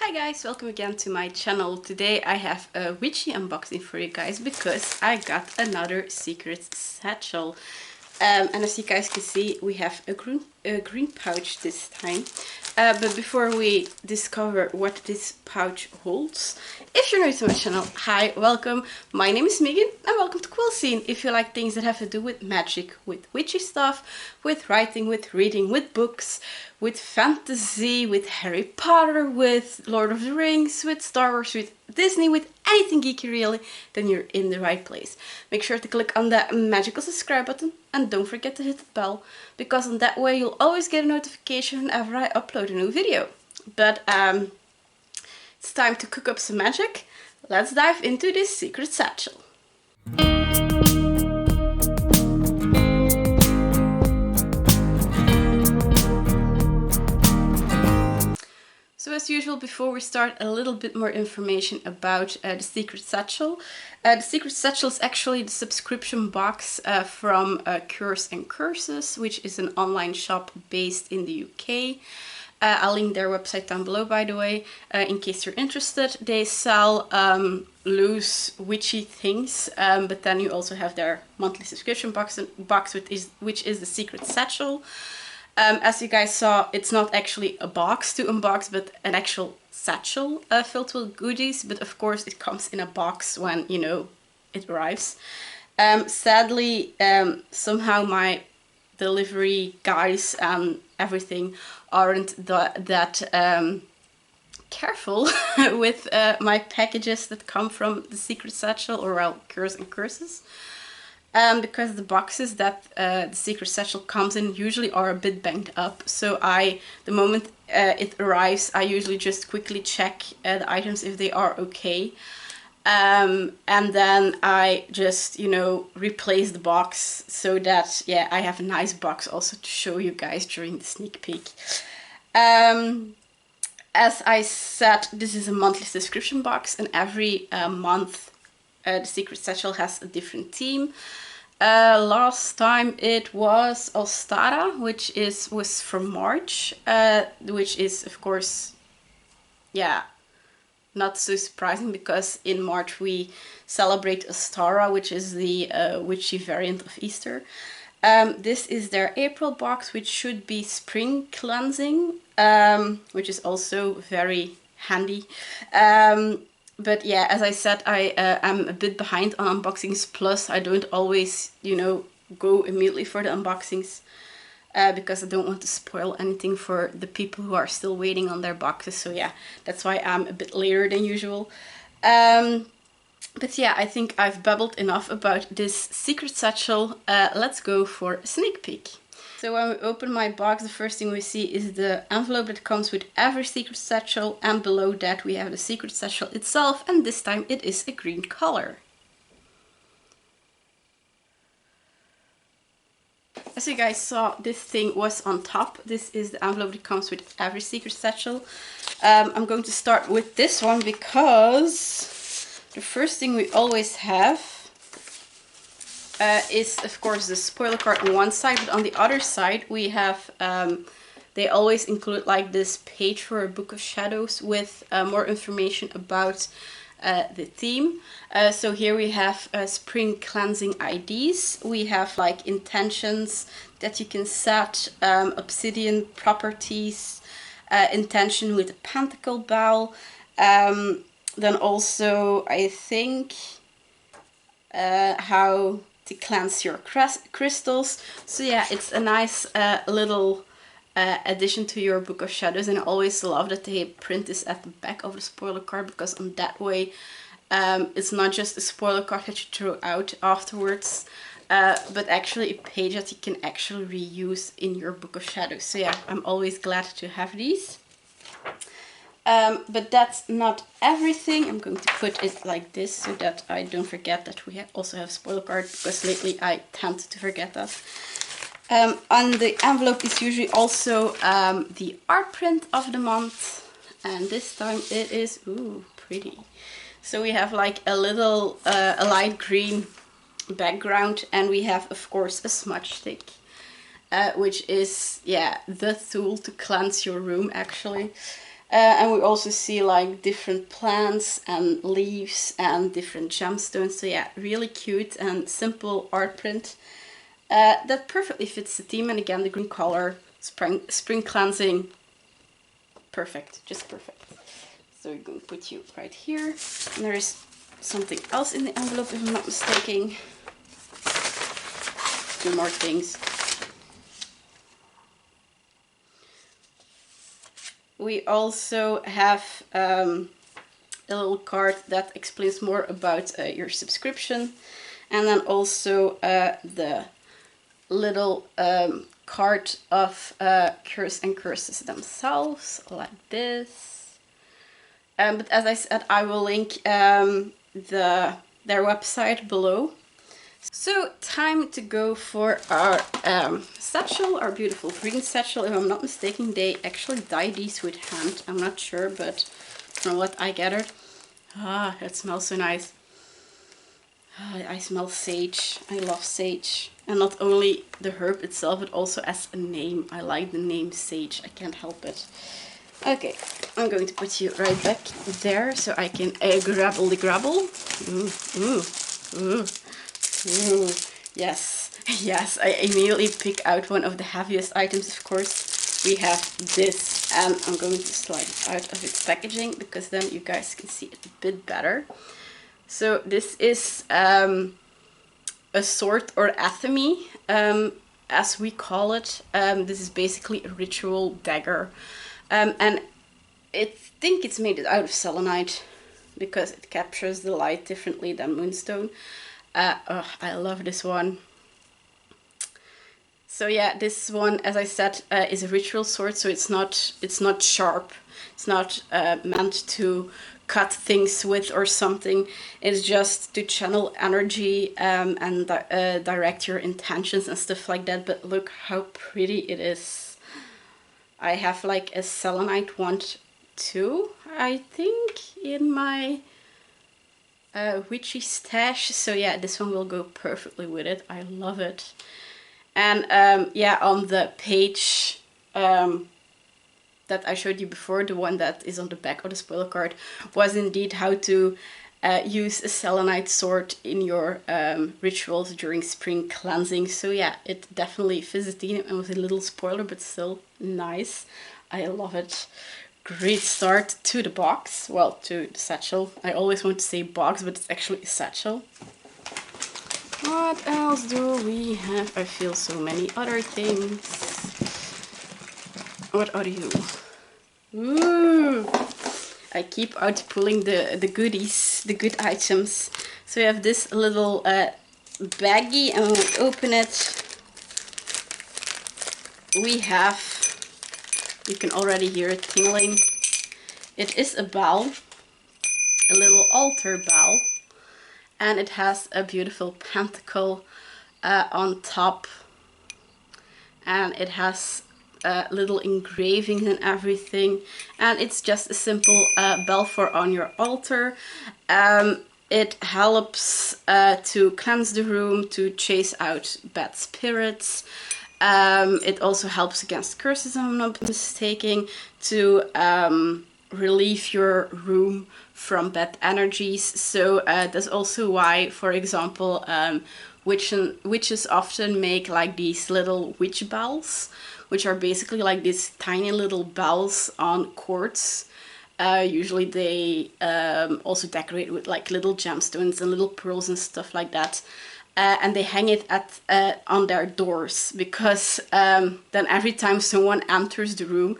Hi guys, welcome again to my channel. Today I have a witchy unboxing for you guys because I got another Secret Satchel. And as you guys can see, we have a green pouch this time. But before we discover what this pouch holds, if you're new to my channel, hi, welcome. My name is Megan and welcome to Quillscene. If you like things that have to do with magic, with witchy stuff, with writing, with reading, with books, with fantasy, with Harry Potter, with Lord of the Rings, with Star Wars, with Disney, with anything geeky really, then you're in the right place. Make sure to click on that magical subscribe button and don't forget to hit the bell, because on that way you'll always get a notification whenever I upload a new video. But it's time to cook up some magic. Let's dive into this Secret Satchel. So as usual, before we start, a little bit more information about the Secret Satchel. The Secret Satchel is actually the subscription box from Cures and Curses, which is an online shop based in the UK. I'll link their website down below, by the way, in case you're interested. They sell loose witchy things, but then you also have their monthly subscription box which is the Secret Satchel. As you guys saw, it's not actually a box to unbox, but an actual satchel filled with goodies. But of course, it comes in a box when, you know, it arrives. Sadly, somehow my delivery guys and everything aren't that careful with my packages that come from the Secret Satchel, or well, Cures and Curses. Because the boxes that the Secret Satchel comes in usually are a bit banged up. So the moment it arrives, I usually just quickly check the items if they are okay. And then I just, you know, replace the box so that, yeah, I have a nice box also to show you guys during the sneak peek. As I said, this is a monthly subscription box, and every month the Secret Satchel has a different theme. Last time it was Ostara, which was from March, which is of course, yeah, not so surprising, because in March we celebrate Ostara, which is the witchy variant of Easter. This is their April box, which should be spring cleansing, which is also very handy. But yeah, as I said, I am a bit behind on unboxings, plus I don't always, you know, go immediately for the unboxings because I don't want to spoil anything for the people who are still waiting on their boxes. So yeah, that's why I'm a bit later than usual. But yeah, I think I've babbled enough about this Secret Satchel. Let's go for a sneak peek. So when we open my box, the first thing we see is the envelope that comes with every Secret Satchel, and below that we have the Secret Satchel itself, and this time it is a green color. As you guys saw, this thing was on top. This is the envelope that comes with every Secret Satchel. I'm going to start with this one because the first thing we always have is of course the spoiler card on one side, but on the other side we have, they always include like this page for a Book of Shadows with more information about the theme. So here we have spring cleansing IDs, we have like intentions that you can set, obsidian properties, intention with a pentacle bell, then also I think how to cleanse your crystals. So yeah, it's a nice little addition to your Book of Shadows, and I always love that they print this at the back of the spoiler card, because on that way it's not just a spoiler card that you throw out afterwards, but actually a page that you can actually reuse in your Book of Shadows. So yeah, I'm always glad to have these. But that's not everything. I'm going to put it like this so that I don't forget that we also have a spoiler card, because lately I tend to forget that. On the envelope is usually also the art print of the month, and this time it is, ooh, pretty. So we have like a little, a light green background, and we have of course a smudge stick, which is, yeah, the tool to cleanse your room actually. And we also see like different plants and leaves and different gemstones. So yeah, really cute and simple art print that perfectly fits the theme. And again, the green color, spring cleansing, perfect, just perfect. So we're going to put you right here. And there is something else in the envelope, if I'm not mistaken. 2 more things. We also have a little card that explains more about your subscription, and then also the little card of cures and curses themselves, like this. But as I said, I will link their website below. So time to go for our satchel, our beautiful green satchel. If I'm not mistaken, they actually dye these with hand. I'm not sure, but from what I gathered, it smells so nice. I smell sage. I love sage. And not only the herb itself, but also as a name. I like the name sage. I can't help it. Okay, I'm going to put you right back there so I can grabble the grabble. Ooh, yes, yes, I immediately pick out one of the heaviest items, of course. We have this, and I'm going to slide it out of its packaging because then you guys can see it a bit better. So this is a sword or athame, as we call it. This is basically a ritual dagger. And I think it's made out of selenite because it captures the light differently than moonstone. I love this one. So yeah, this one, as I said, is a ritual sword, so it's not sharp. It's not meant to cut things with or something. It's just to channel energy and direct your intentions and stuff like that. But look how pretty it is. I have like a selenite one too, I think, in my witchy stash. So yeah, this one will go perfectly with it. I love it. And yeah, on the page that I showed you before, the one that is on the back of the spoiler card, was indeed how to use a selenite sword in your rituals during spring cleansing. So yeah, it definitely fits the theme and was a little spoiler, but still nice. I love it. Great start to the box. Well, to the satchel. I always want to say box, but it's actually a satchel. What else do we have? I feel so many other things. What are you? Ooh! I keep out pulling the goodies, the good items. So we have this little baggie, and when we open it, we have, you can already hear it tingling. It is a bell, a little altar bell, and it has a beautiful pentacle on top, and it has little engravings and everything, and it's just a simple bell for on your altar. It helps to cleanse the room, to chase out bad spirits. It also helps against curses, if I'm not mistaken, to relieve your room from bad energies. So that's also why, for example, witches often make like these little witch bells, which are basically like these tiny little bells on cords. Usually they also decorate with like little gemstones and little pearls and stuff like that. And they hang it at on their doors, because then every time someone enters the room,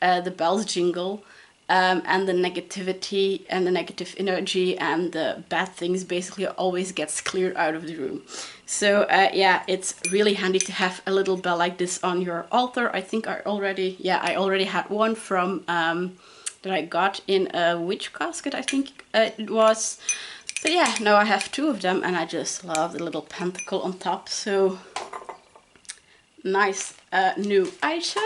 the bells jingle, and the negativity and the negative energy and the bad things basically always gets cleared out of the room. So yeah, it's really handy to have a little bell like this on your altar. I think I already had one from that I got in a witch casket, I think it was. But yeah, now I have 2 of them, and I just love the little pentacle on top. So nice new item.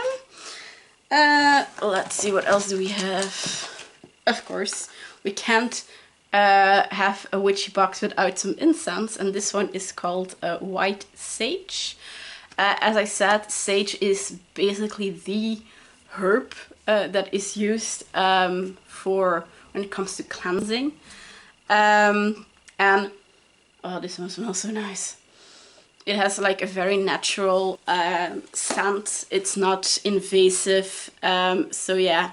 Let's see, what else do we have? Of course, we can't have a witchy box without some incense, and this one is called white sage. As I said, sage is basically the herb that is used for when it comes to cleansing. And oh, this one smells so nice. It has like a very natural scent. It's not invasive. So yeah,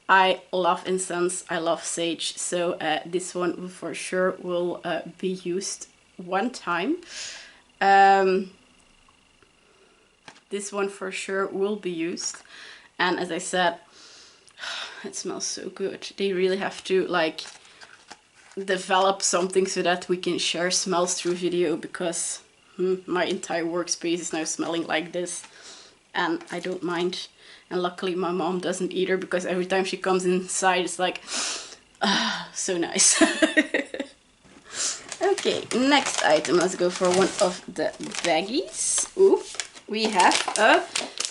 I love incense. I love sage. So this one for sure will be used one time. This one for sure will be used. And as I said, it smells so good. They really have to like develop something so that we can share smells through video, because my entire workspace is now smelling like this and I don't mind. And luckily my mom doesn't either, because every time she comes inside it's like, ah, so nice. Okay, next item. Let's go for one of the baggies. Ooh, we have a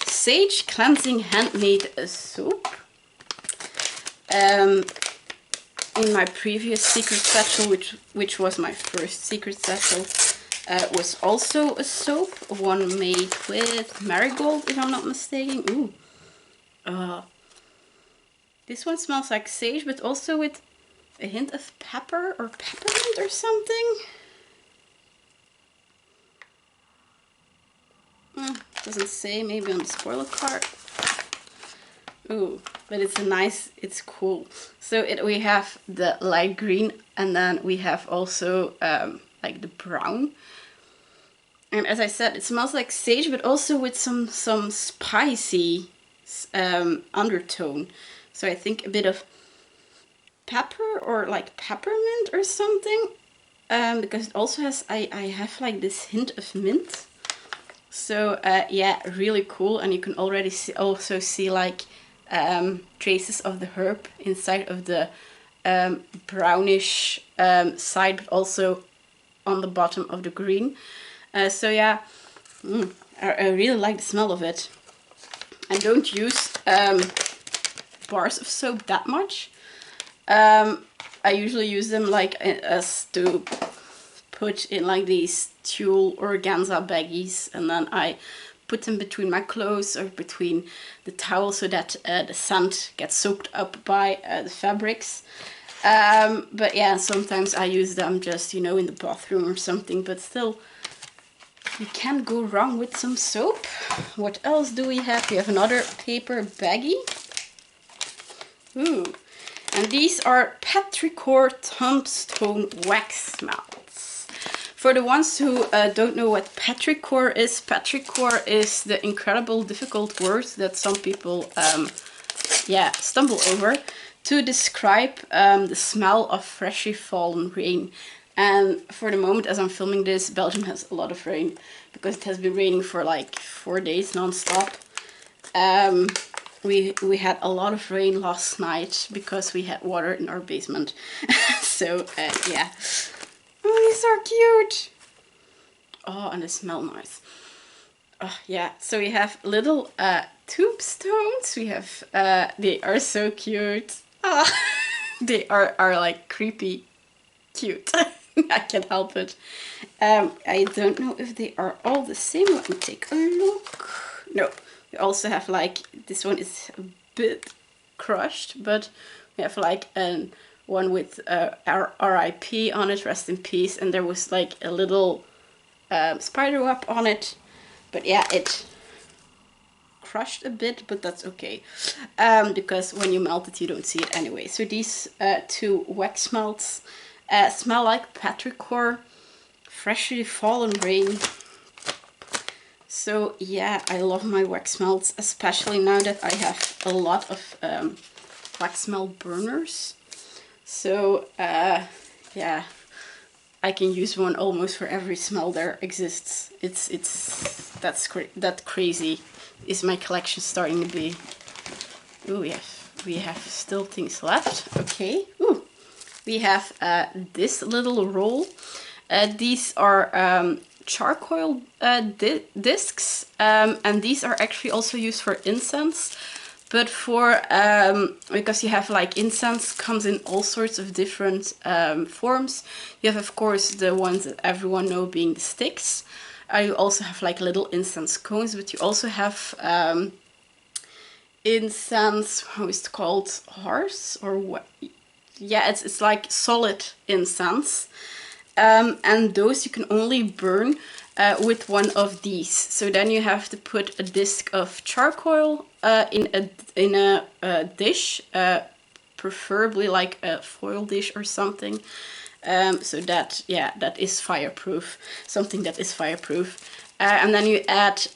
sage cleansing handmade soap. In my previous Secret Satchel, which was my first Secret Satchel, was also a soap, one made with marigold, if I'm not mistaken. Ooh, this one smells like sage, but also with a hint of pepper or peppermint or something. Doesn't say, maybe on the spoiler card. Ooh, but it's a nice, it's cool. So we have the light green, and then we have also like the brown. And as I said, it smells like sage, but also with some spicy undertone. So I think a bit of pepper or like peppermint or something. Because it also has, I have like this hint of mint. So yeah, really cool. And you can already also see like traces of the herb inside of the brownish side, but also on the bottom of the green. So yeah, I really like the smell of it. I don't use bars of soap that much. I usually use them like as to put in like these tulle organza baggies, and then I put them between my clothes or between the towel so that the scent gets soaked up by the fabrics. But yeah, sometimes I use them just, you know, in the bathroom or something, but still, you can't go wrong with some soap. What else do we have? We have another paper baggie. Ooh, and these are Petrichor Tombstone Wax Melts. For the ones who don't know what petrichor is the incredible difficult word that some people yeah, stumble over to describe the smell of freshly fallen rain. And for the moment, as I'm filming this, Belgium has a lot of rain because it has been raining for like 4 days non-stop. We had a lot of rain last night because we had water in our basement. So yeah. Oh, these are cute. Oh, and they smell nice. Oh, yeah, so we have little tombstones. We have, they are so cute. Oh, they are like creepy cute. I can't help it. I don't know if they are all the same. Let me take a look. No, we also have like, this one is a bit crushed, but we have like one with RIP on it, rest in peace, and there was like a little spider web on it. But yeah, it crushed a bit, but that's okay, because when you melt it you don't see it anyway. So these two wax melts smell like petrichor, freshly fallen rain. So yeah, I love my wax melts, especially now that I have a lot of wax melt burners. So yeah, I can use one almost for every smell there exists. That crazy is my collection starting to be. Ooh, we have still things left. Okay. Ooh, we have this little roll. These are charcoal discs, and these are actually also used for incense. But for, because you have like incense comes in all sorts of different forms. You have of course the ones that everyone know being the sticks. You also have like little incense cones, but you also have incense, how is it called? Horse or what? Yeah, it's like solid incense. And those you can only burn with one of these. So then you have to put a disc of charcoal in a dish, preferably like a foil dish or something. So that, yeah, that is fireproof. Something that is fireproof. And then you add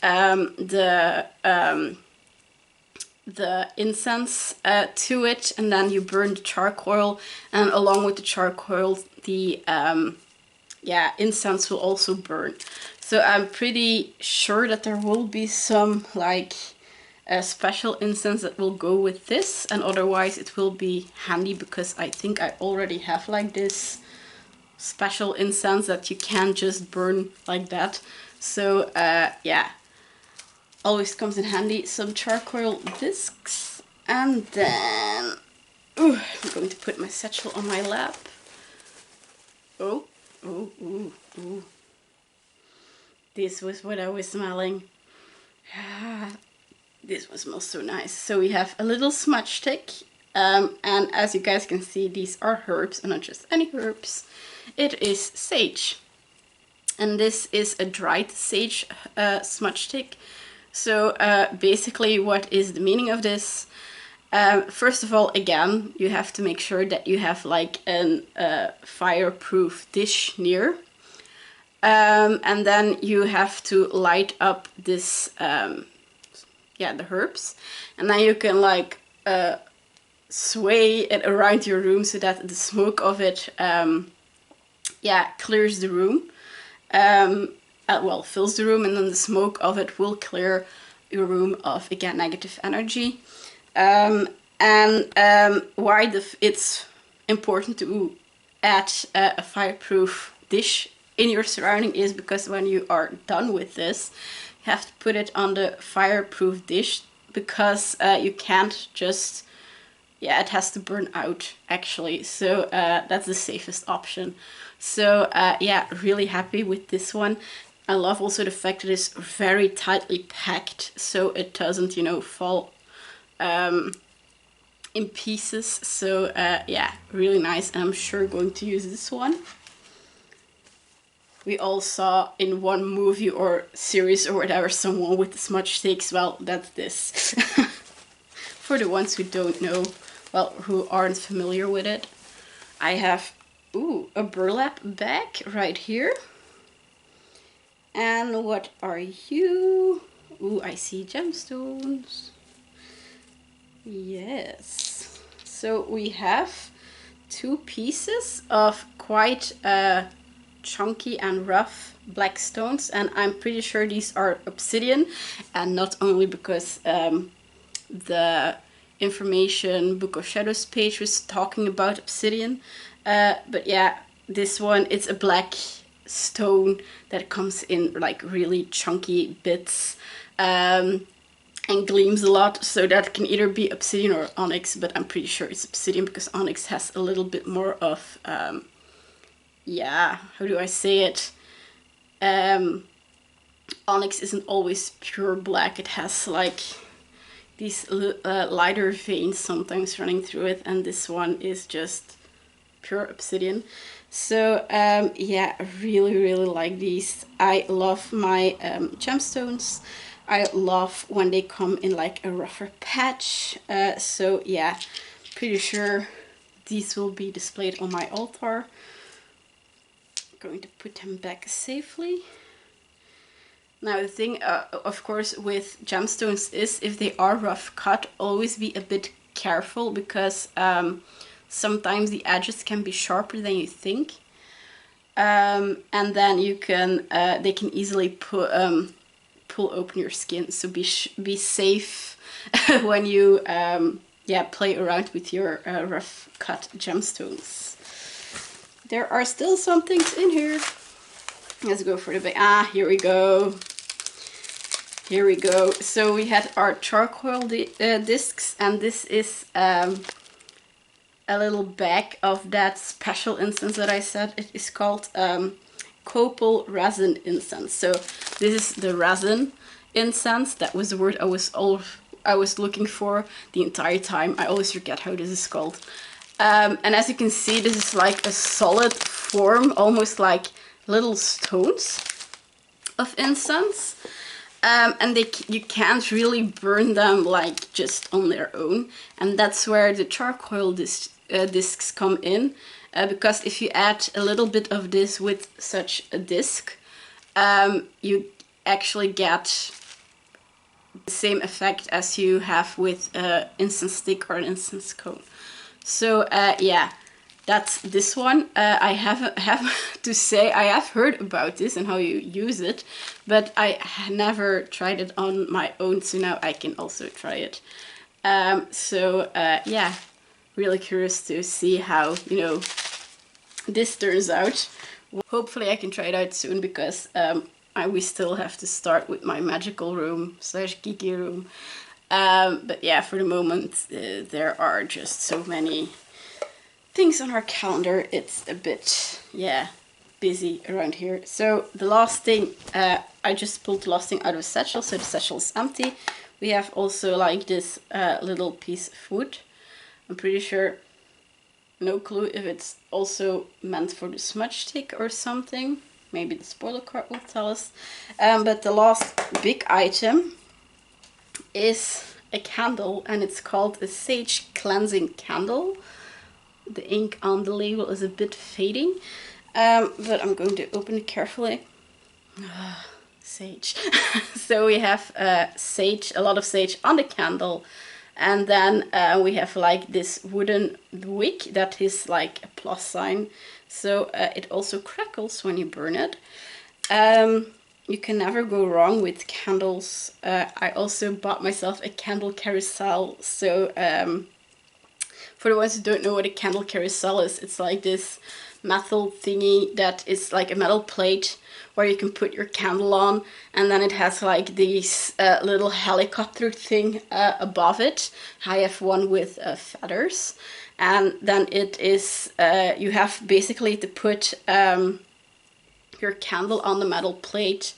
the incense to it, and then you burn the charcoal, and along with the charcoal the incense will also burn. So I'm pretty sure that there will be some like special incense that will go with this, and otherwise it will be handy because I think I already have like this special incense that you can just burn like that. So yeah, always comes in handy. Some charcoal discs, and then I'm going to put my satchel on my lap. Oh, this was what I was smelling. This one smells so nice. So we have a little smudge stick, and as you guys can see, these are herbs, and not just any herbs. It is sage, and this is a dried sage smudge stick. So basically, what is the meaning of this? First of all, again, you have to make sure that you have like a fireproof dish near. And then you have to light up this, the herbs. And then you can like sway it around your room so that the smoke of it, clears the room. Fills the room, and then the smoke of it will clear your room of, again, negative energy. Why it's important to add a fireproof dish in your surrounding is because when you are done with this, you have to put it on the fireproof dish, because you can't just, it has to burn out actually. So that's the safest option. So really happy with this one. I love also the fact that it's very tightly packed, so it doesn't, fall in pieces. So really nice, and I'm sure going to use this one. We all saw in one movie or series or whatever someone with the smudge sticks. Well, that's this. For the ones who don't know, who aren't familiar with it, I have a burlap bag right here. And what are you? I see gemstones. Yes. So we have 2 pieces of quite chunky and rough black stones, and I'm pretty sure these are obsidian, and not only because the information Book of Shadows page was talking about obsidian, but yeah, this one, it's a black stone that comes in like really chunky bits and gleams a lot, so that can either be obsidian or onyx, but I'm pretty sure it's obsidian because onyx has a little bit more of how do I say it? Onyx isn't always pure black. It has like these lighter veins sometimes running through it, and this one is just pure obsidian. So really like these. I love my gemstones. I love when they come in like a rougher patch. So yeah, pretty sure these will be displayed on my altar. Going to put them back safely. Now the thing, of course, with gemstones is if they are rough cut, always be a bit careful, because sometimes the edges can be sharper than you think, and then you can they can easily pull open your skin. So be safe when you play around with your rough cut gemstones. There are still some things in here. Let's go for the back. Here we go. Here we go. So we had our charcoal discs, and this is a little bag of that special incense that I said. It is called copal resin incense. So this is the resin incense. That was the word I was I was looking for the entire time. I always forget how this is called. And as you can see, this is like a solid form, almost like little stones of incense. And you can't really burn them like just on their own. And that's where the charcoal discs come in. Because if you add a little bit of this with such a disc, you actually get the same effect as you have with an incense stick or an incense cone. So yeah, that's this one. I have to say I have heard about this and how you use it, but I never tried it on my own, so now I can also try it. Yeah, really curious to see how, you know, this turns out. Hopefully I can try it out soon, because we still have to start with my magical room / geeky room. But yeah, for the moment, there are just so many things on our calendar. It's a bit, yeah, busy around here. So the last thing, I just pulled the last thing out of the satchel, so the satchel is empty. We have also like this little piece of wood. I'm pretty sure, no clue if it's also meant for the smudge stick or something. Maybe the spoiler card will tell us. But the last big item is a candle, and it's called a sage cleansing candle. The ink on the label is a bit fading, but I'm going to open it carefully. Sage. So we have sage, a lot of sage on the candle, and then we have like this wooden wick that is like a plus sign, so it also crackles when you burn it. You can never go wrong with candles. I also bought myself a candle carousel. So for the ones who don't know what a candle carousel is, it's like this metal thingy that is like a metal plate where you can put your candle on, and then it has like these little helicopter thing above it. I have one with feathers, and then it is, you have basically to put your candle on the metal plate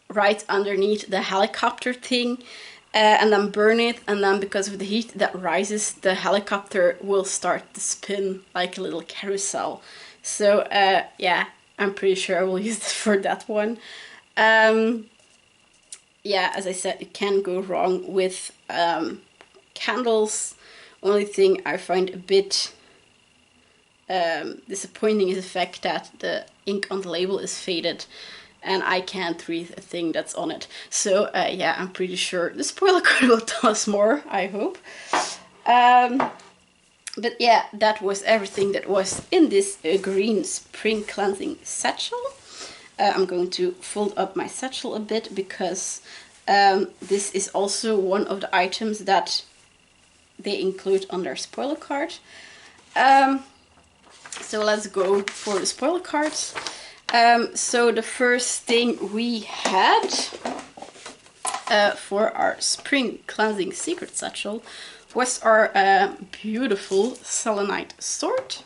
right underneath the helicopter thing, and then burn it, and then because of the heat that rises, the helicopter will start to spin like a little carousel. So yeah, I'm pretty sure I will use this for that one. Yeah, as I said, you can't go wrong with candles. Only thing I find a bit disappointing is the fact that the ink on the label is faded and I can't read a thing that's on it. So yeah, I'm pretty sure the spoiler card will tell us more, I hope. But yeah, that was everything that was in this green spring cleansing satchel. I'm going to fold up my satchel a bit, because this is also one of the items that they include on their spoiler card. So let's go for the spoiler cards. So the first thing we had for our spring cleansing secret satchel was our beautiful selenite sword.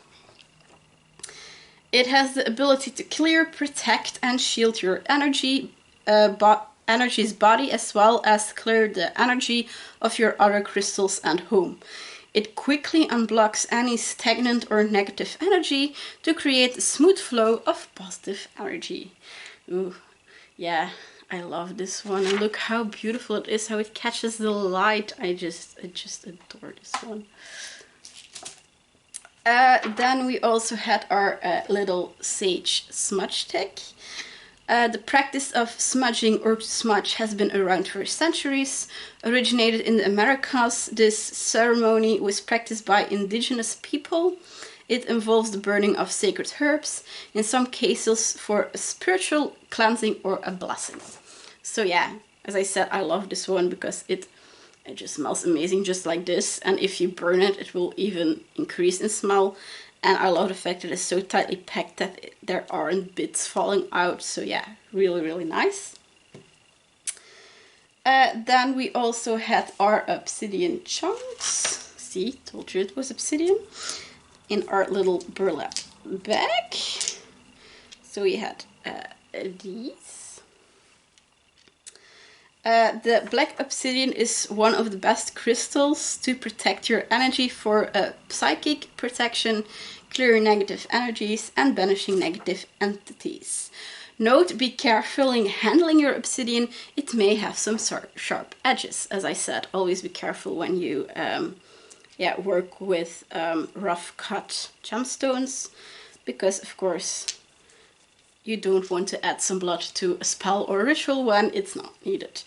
It has the ability to clear, protect, and shield your energy's body, as well as clear the energy of your other crystals and home. It quickly unblocks any stagnant or negative energy to create a smooth flow of positive energy. Ooh, yeah, I love this one. And look how beautiful it is, how it catches the light. I just adore this one. Then we also had our little sage smudge stick. The practice of smudging or to smudge has been around for centuries. Originated in the Americas, this ceremony was practiced by indigenous people. It involves the burning of sacred herbs, in some cases for a spiritual cleansing or a blessing. So yeah, as I said, I love this one because it just smells amazing, just like this. And if you burn it, it will even increase in smell. And I love the fact that it's so tightly packed that there aren't bits falling out. So yeah, really, really nice. Then we also had our obsidian chunks. See, told you it was obsidian. In our little burlap bag. So we had these. The black obsidian is one of the best crystals to protect your energy for psychic protection, clearing negative energies, and banishing negative entities. Note, be careful in handling your obsidian. It may have some sharp edges. As I said, always be careful when you work with rough cut gemstones, because of course you don't want to add some blood to a spell or ritual when it's not needed.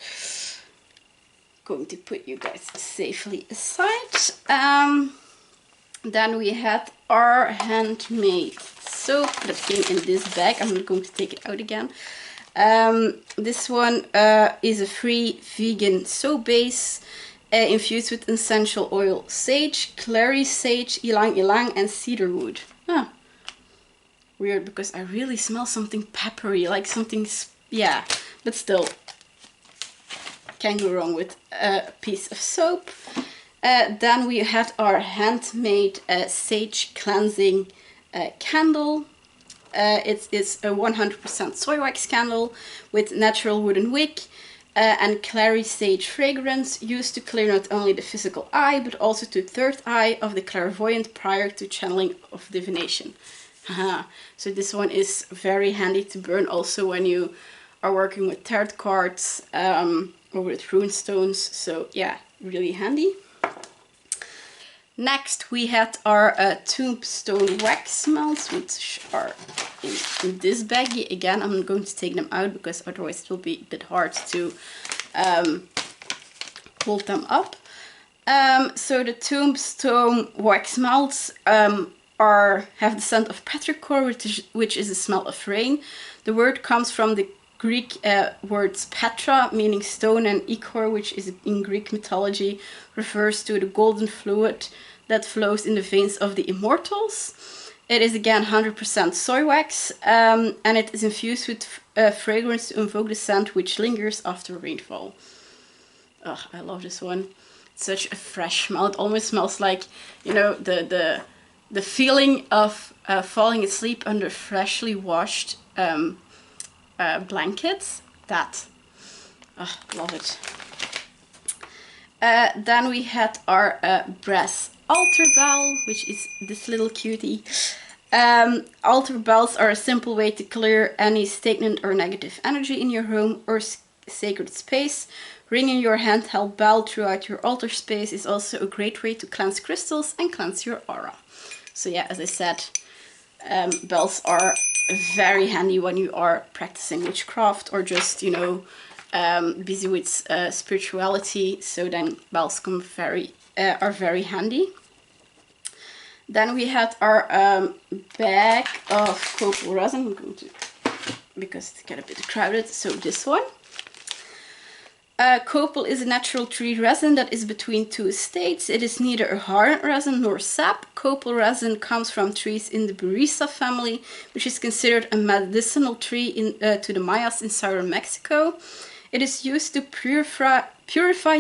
Going to put you guys safely aside. Then we had our handmade soap that came in this bag. I'm not going to take it out again. This one is a free vegan soap base infused with essential oil, sage, clary sage, ylang ylang, and cedarwood. Huh. Weird, because I really smell something peppery, like something, yeah, but still, can't go wrong with a piece of soap. Then we had our handmade sage cleansing candle. It's a 100% soy wax candle with natural wooden wick and clary sage fragrance, used to clear not only the physical eye, but also the third eye of the clairvoyant prior to channeling of divination. So this one is very handy to burn also when you are working with tarot cards or with rune stones. So yeah, really handy. Next we had our tombstone wax melts, which are in this baggie. Again, I'm not going to take them out because otherwise it will be a bit hard to hold them up. So the tombstone wax melts have the scent of petrichor, which is the smell of rain. The word comes from the Greek words petra, meaning stone, and ichor, which is in Greek mythology, refers to the golden fluid that flows in the veins of the immortals. It is again 100% soy wax, and it is infused with fragrance to invoke the scent which lingers after rainfall. Oh, I love this one. It's such a fresh smell. It almost smells like, you know, the feeling of falling asleep under freshly washed blankets. That, oh, love it. Then we had our brass altar bell, which is this little cutie. Altar bells are a simple way to clear any stagnant or negative energy in your home or sacred space. Ringing your handheld bell throughout your altar space is also a great way to cleanse crystals and cleanse your aura. So yeah, as I said, bells are very handy when you are practicing witchcraft or just, you know, busy with spirituality. So then bells are very handy. Then we had our bag of copal resin. I'm going to, because it got a bit crowded. So this one. Copal is a natural tree resin that is between two states. It is neither a hardened resin nor sap. Copal resin comes from trees in the Burisa family, which is considered a medicinal tree to the Mayas in southern Mexico. It is used to purify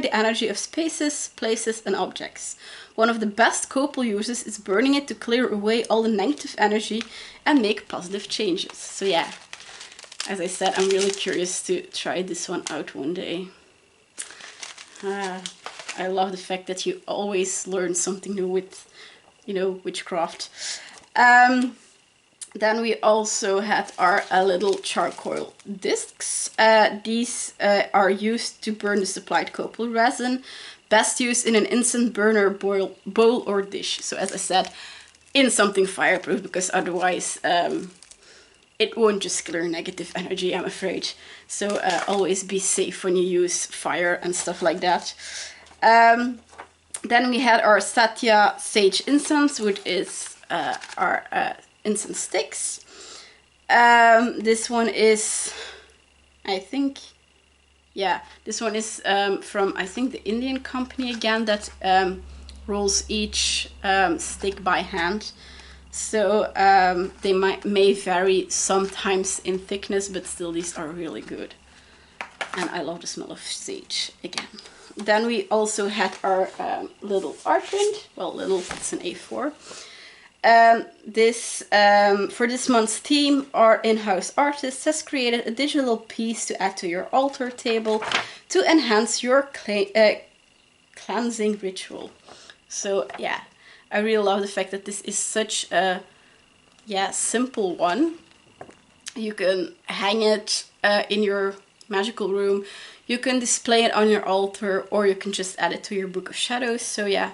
the energy of spaces, places, and objects. One of the best copal uses is burning it to clear away all the negative energy and make positive changes. So yeah, as I said, I'm really curious to try this one out one day. I love the fact that you always learn something new with, you know, witchcraft. Then we also had our little charcoal discs. These are used to burn the supplied copal resin. Best used in an instant burner bowl or dish. So as I said, in something fireproof, because otherwise it won't just clear negative energy, I'm afraid. So always be safe when you use fire and stuff like that. Then we had our Satya Sage Incense, which is our incense sticks. This one is, I think, yeah, this one is from, I think, the Indian company again that rolls each stick by hand. So they may vary sometimes in thickness, but still these are really good. And I love the smell of sage again. Then we also had our little art print. Well, little, it's an A4. For this month's theme, our in-house artist has created a digital piece to add to your altar table to enhance your cleansing ritual. So yeah, I really love the fact that this is such a simple one. You can hang it in your magical room, you can display it on your altar, or you can just add it to your Book of Shadows. So yeah,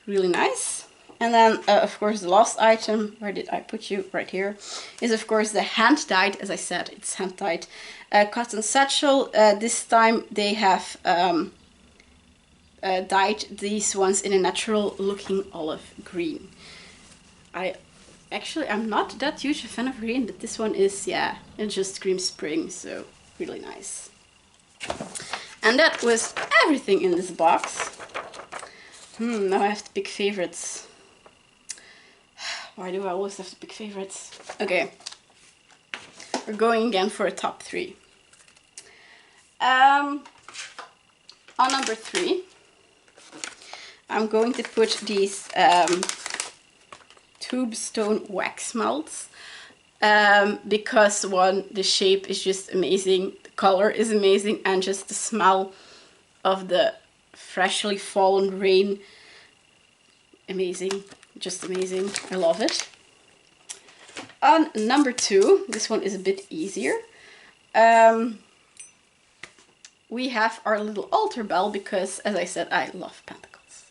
really nice. And then of course the last item, where did I put you? Right here, is of course the hand-dyed, as I said, it's hand-dyed cotton satchel. This time they have dyed these ones in a natural looking olive green. I'm not that huge a fan of green, but this one is, yeah, it just screams spring, so really nice. And that was everything in this box. Now I have to pick favorites. Why do I always have to pick favorites? Okay, we're going again for a top 3. On number 3, I'm going to put these tube stone wax melts, because one, the shape is just amazing, the color is amazing, and just the smell of the freshly fallen rain, amazing, just amazing. I love it. On number 2, this one is a bit easier. We have our little altar bell, because as I said, I love pentacles,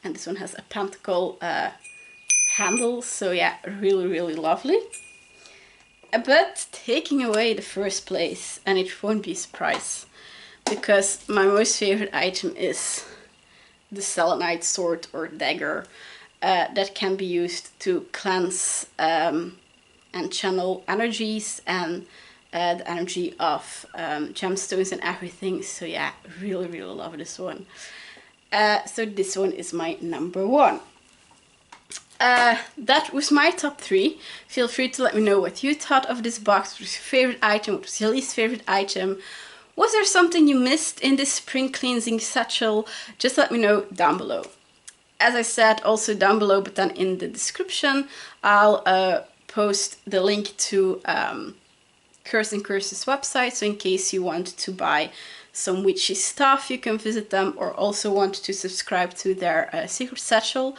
and this one has a pentacle handle, so yeah, really, really lovely. But taking away the first place, and it won't be a surprise, because my most favorite item is the Selenite sword or dagger that can be used to cleanse and channel energies and the energy of gemstones and everything. So yeah, really, really love this one. So this one is my number 1. That was my top 3. Feel free to let me know what you thought of this box. What was your favorite item? What was your least favorite item? Was there something you missed in this spring cleansing satchel? Just let me know down below. As I said, also down below, but then in the description, I'll post the link to Curse and Curses website. So in case you want to buy some witchy stuff, you can visit them, or also want to subscribe to their Secret Satchel.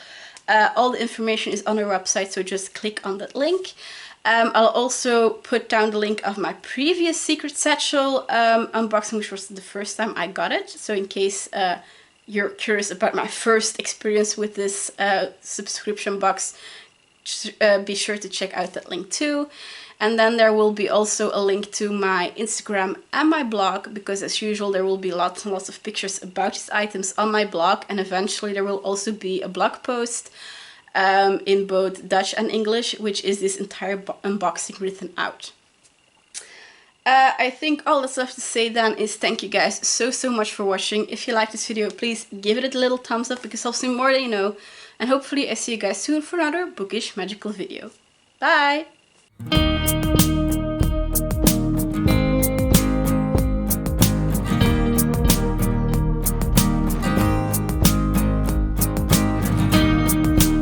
All the information is on their website, so just click on that link. I'll also put down the link of my previous Secret Satchel unboxing, which was the first time I got it. So in case you're curious about my first experience with this subscription box, be sure to check out that link too. And then there will be also a link to my Instagram and my blog, because as usual there will be lots and lots of pictures about these items on my blog, and eventually there will also be a blog post in both Dutch and English, which is this entire unboxing written out. I think all that's left to say then is thank you guys so much for watching. If you like this video, please give it a little thumbs up, because helps me more than you know. And hopefully I see you guys soon for another bookish magical video. Bye!